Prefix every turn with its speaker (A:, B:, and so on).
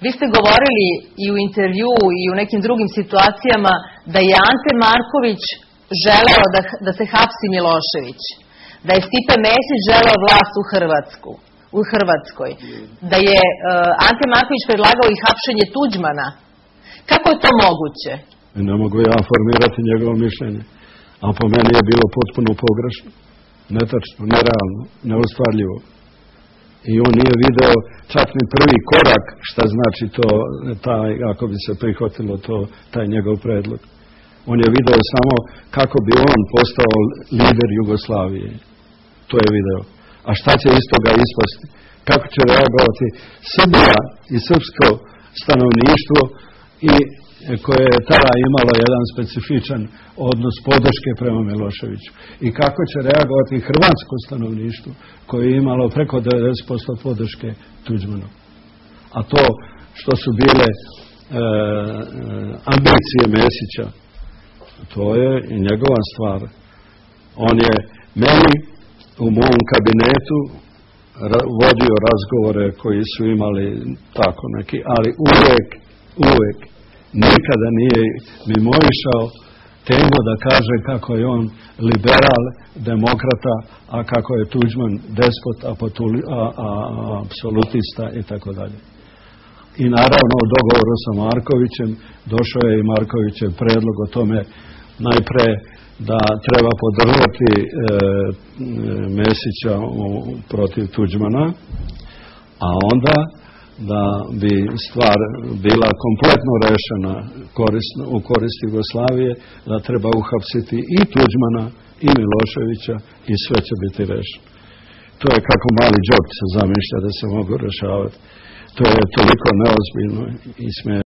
A: Vi ste govorili i u intervju i u nekim drugim situacijama da je Ante Marković želeo da se hapsi Milošević, da je Stipe Mesić želeo vlast u Hrvatskoj, da je Ante Marković predlagao i hapšenje Tuđmana. Kako je to moguće?
B: Ne mogu ja formirati njegovo mišljenje, a po meni je bilo potpuno pogrešno, netačno, nerealno, neostvarljivo. I on nije video čak ni prvi korak šta znači to, ako bi se prihvatilo taj njegov predlog. On je video samo kako bi on postao lider Jugoslavije. To je video. A šta će iz toga ispasti? Kako će reagovati Srbija i srpsko stanovništvo i koje je tada imalo jedan specifičan odnos podrške prema Miloševiću. I kako će reagovati hrvatsko stanovništvo koje je imalo preko 90% podrške Tuđmanu. A to što su bile ambicije Mesića, to je i njegova stvar. On je meni u mom kabinetu vodio razgovore koji su imali tako neki, ali uvek nikada nije mimoišao temu da kaže kako je on liberal, demokrata, a kako je Tuđman despot, apsolutista i tako dalje. I naravno u dogovoru sa Markovićem došao je i Markovićev predlog o tome najpre da treba podržati Mesića protiv Tuđmana, a onda da bi stvar bila kompletno rešena u korist Jugoslavije, da treba uhapsiti i Tuđmana i Miloševića i sve će biti rešeno. To je kako mali džop se zamišlja da se mogu rešavati. To je toliko neozbiljno i smiješno.